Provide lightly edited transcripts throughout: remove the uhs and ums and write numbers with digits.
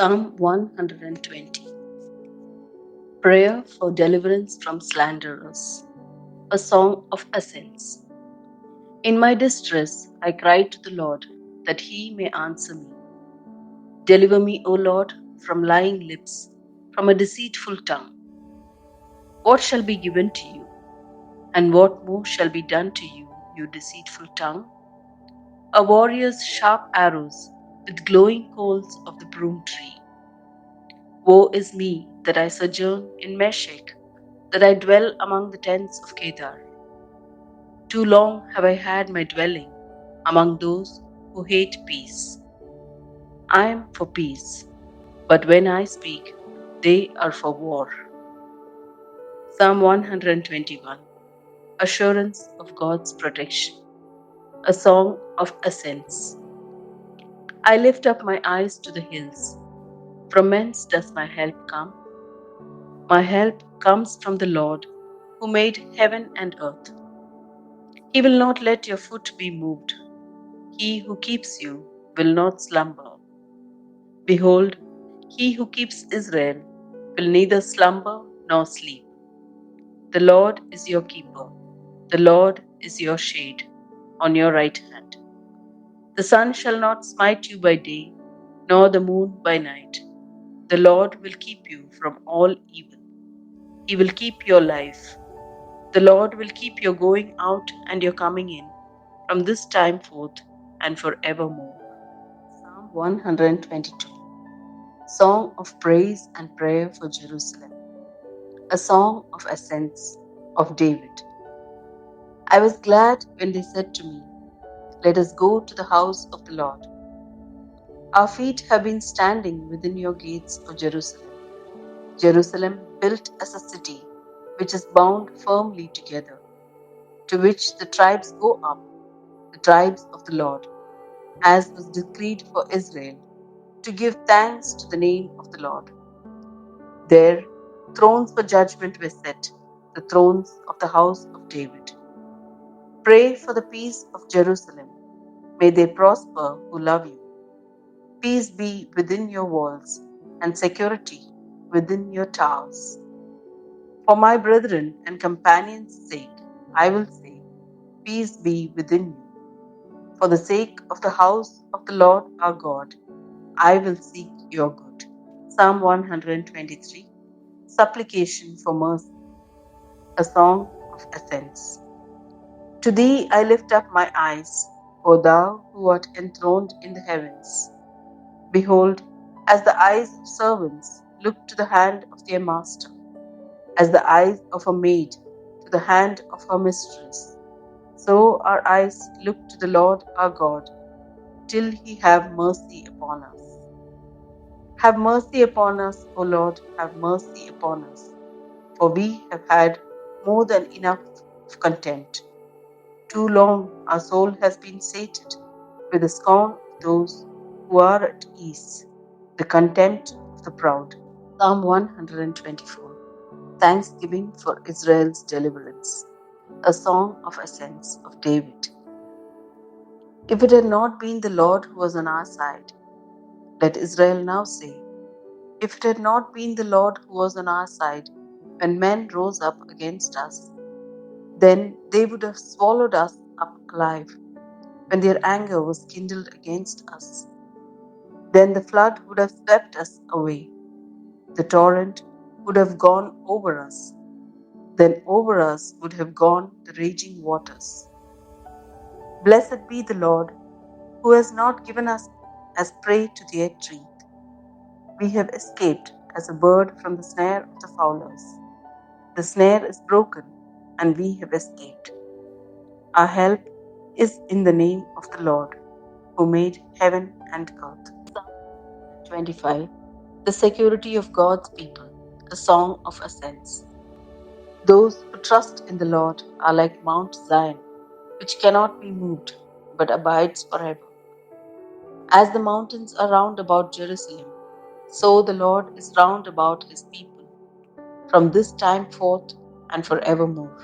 Psalm 120. Prayer for deliverance from slanderers. A song of ascents. In my distress I cried to the Lord, that he may answer me. Deliver me, O Lord, from lying lips, from a deceitful tongue. What shall be given to you? And what more shall be done to you, you deceitful tongue? A warrior's sharp arrows, with glowing coals of the broom tree. Woe is me that I sojourn in Meshech, that I dwell among the tents of Kedar. Too long have I had my dwelling among those who hate peace. I am for peace, but when I speak, they are for war. Psalm 121. Assurance of God's protection. A song of ascents. I lift up my eyes to the hills. From whence does my help come? My help comes from the Lord, who made heaven and earth. He will not let your foot be moved. He who keeps you will not slumber. Behold, he who keeps Israel will neither slumber nor sleep. The Lord is your keeper. The Lord is your shade on your right hand. The sun shall not smite you by day, nor the moon by night. The Lord will keep you from all evil. He will keep your life. The Lord will keep your going out and your coming in from this time forth and forevermore. Psalm 122. Song of praise and prayer for Jerusalem. A song of ascents of David. I was glad when they said to me, let us go to the house of the Lord. Our feet have been standing within your gates, O Jerusalem. Jerusalem built as a city which is bound firmly together, to which the tribes go up, the tribes of the Lord, as was decreed for Israel, to give thanks to the name of the Lord. There, thrones for judgment were set, the thrones of the house of David. Pray for the peace of Jerusalem. May they prosper who love you. Peace be within your walls, and security within your towers. For my brethren and companions' sake, I will say, peace be within you. For the sake of the house of the Lord our God, I will seek your good. Psalm 123. Supplication for mercy. A song of ascents. To thee I lift up my eyes, O thou who art enthroned in the heavens. Behold, as the eyes of servants look to the hand of their master, as the eyes of a maid to the hand of her mistress, so our eyes look to the Lord our God, till he have mercy upon us. Have mercy upon us, O Lord, have mercy upon us, for we have had more than enough of contempt. Too long our soul has been sated with the scorn of those who are at ease, the contempt of the proud. Psalm 124. Thanksgiving for Israel's deliverance. A song of ascents of David. If it had not been the Lord who was on our side, let Israel now say, if it had not been the Lord who was on our side, when men rose up against us, then they would have swallowed us up alive, when their anger was kindled against us. Then the flood would have swept us away, the torrent would have gone over us, then over us would have gone the raging waters. Blessed be the Lord, who has not given us as prey to their teeth. We have escaped as a bird from the snare of the fowlers. The snare is broken, and we have escaped. Our help is in the name of the Lord, who made heaven and earth. 25. The security of God's people, a song of ascents. Those who trust in the Lord are like Mount Zion, which cannot be moved, but abides forever. As the mountains are round about Jerusalem, so the Lord is round about his people, from this time forth and forevermore.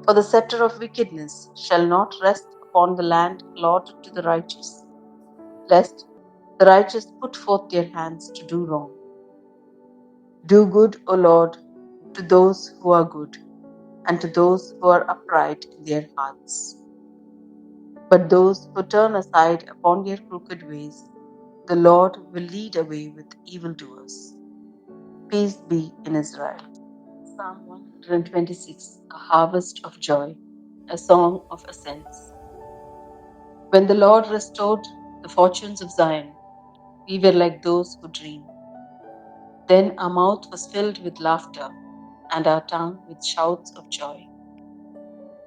For the scepter of wickedness shall not rest upon the land allotted to the righteous, lest The righteous put forth their hands to do wrong. Do good, O Lord, to those who are good, and to those who are upright in their hearts. But those who turn aside upon their crooked ways, the Lord will lead away with evildoers. Peace be in Israel. Psalm 126, a harvest of joy, a song of ascents. When the Lord restored the fortunes of Zion, we were like those who dream. Then our mouth was filled with laughter, and our tongue with shouts of joy.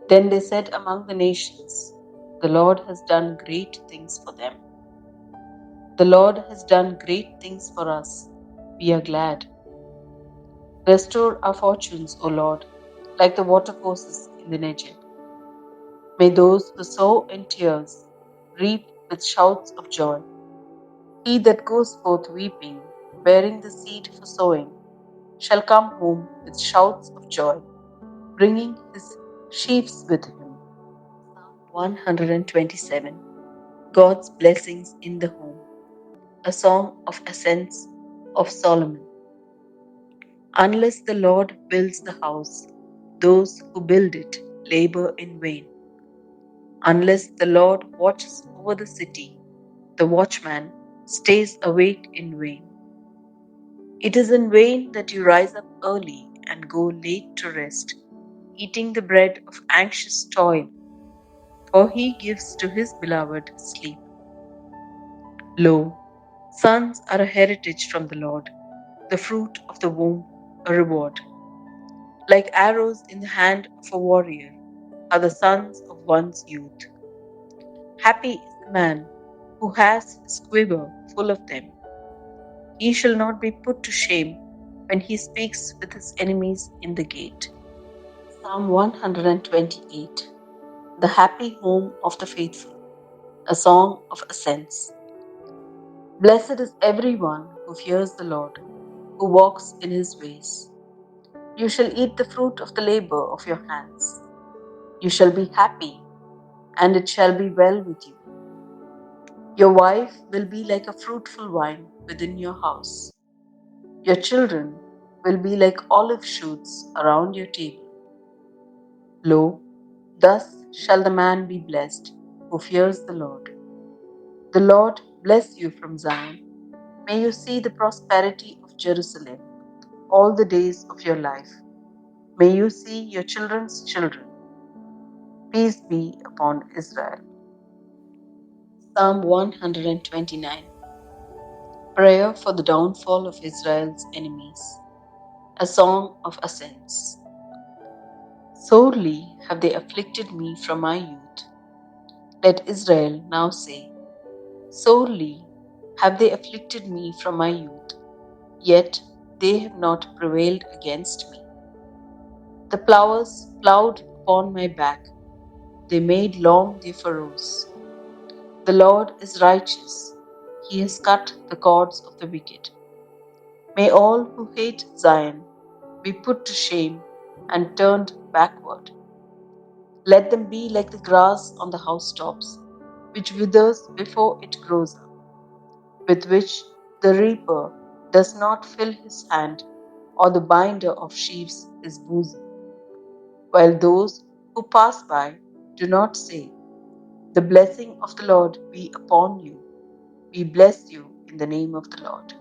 Then they said among the nations, the Lord has done great things for them. The Lord has done great things for us. We are glad. Restore our fortunes, O Lord, like the watercourses in the Negev. May those who sow in tears reap with shouts of joy. He that goes forth weeping, bearing the seed for sowing, shall come home with shouts of joy, bringing his sheaves with him. Psalm 127. God's blessings in the home, a song of ascents of Solomon. Unless the Lord builds the house, those who build it labor in vain. Unless the Lord watches over the city, the watchman stays awake in vain. It is in vain that you rise up early and go late to rest, eating the bread of anxious toil, for he gives to his beloved sleep. Lo, sons are a heritage from the Lord, the fruit of the womb a reward. Like arrows in the hand of a warrior are the sons of one's youth. Happy is the man who has his quiver full of them. He shall not be put to shame when he speaks with his enemies in the gate. Psalm 128. The happy home of the faithful, a song of ascents. Blessed is everyone who fears the Lord, who walks in his ways. You shall eat the fruit of the labor of your hands. You shall be happy, and it shall be well with you. Your wife will be like a fruitful vine within your house. Your children will be like olive shoots around your table. Lo, thus shall the man be blessed who fears the Lord. The Lord bless you from Zion. May you see the prosperity of Jerusalem all the days of your life. May you see your children's children. Peace be upon Israel. Psalm 129. Prayer for the downfall of Israel's enemies. A song of ascents. Sorely have they afflicted me from my youth. Let Israel now say, sorely have they afflicted me from my youth, yet they have not prevailed against me. The plowers plowed upon my back, they made long their furrows. The Lord is righteous, he has cut the cords of the wicked. May all who hate Zion be put to shame and turned backward. Let them be like the grass on the housetops, which withers before it grows up, with which the reaper does not fill his hand, or the binder of sheaves his bosom. While those who pass by do not say, the blessing of the Lord be upon you. We bless you in the name of the Lord.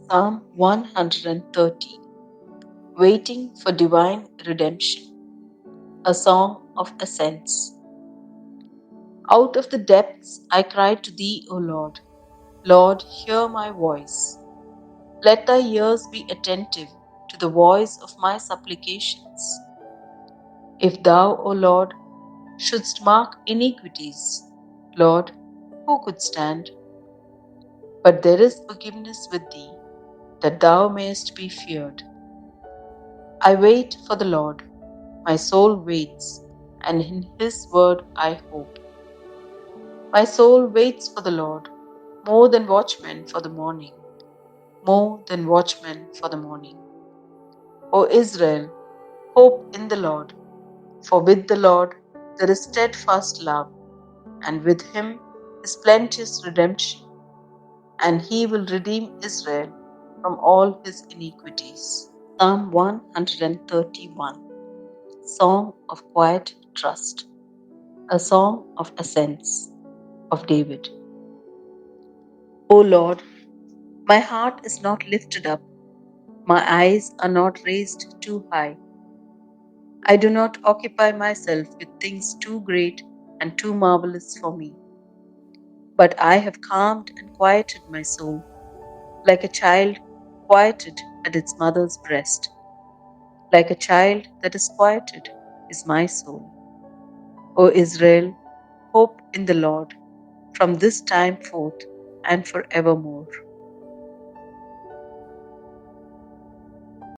Psalm 130. Waiting for divine redemption, a song of ascents. Out of the depths I cry to thee, O Lord. Lord, hear my voice. Let thy ears be attentive to the voice of my supplications. If thou, O Lord, shouldst mark iniquities, Lord, who could stand? But there is forgiveness with thee, that thou mayest be feared. I wait for the Lord, my soul waits, and in his word I hope. My soul waits for the Lord, more than watchmen for the morning, more than watchmen for the morning. O Israel, hope in the Lord, for with the Lord there is steadfast love, and with him is plenteous redemption. and he will redeem Israel from all his iniquities. Psalm 131. Song of Quiet Trust. A Song of Ascents of David. O Lord, my heart is not lifted up, my eyes are not raised too high. I do not occupy myself with things too great and too marvelous for me. But I have calmed and quieted my soul, like a child quieted at its mother's breast. Like a child that is quieted is my soul. O Israel, hope in the Lord from this time forth and forevermore.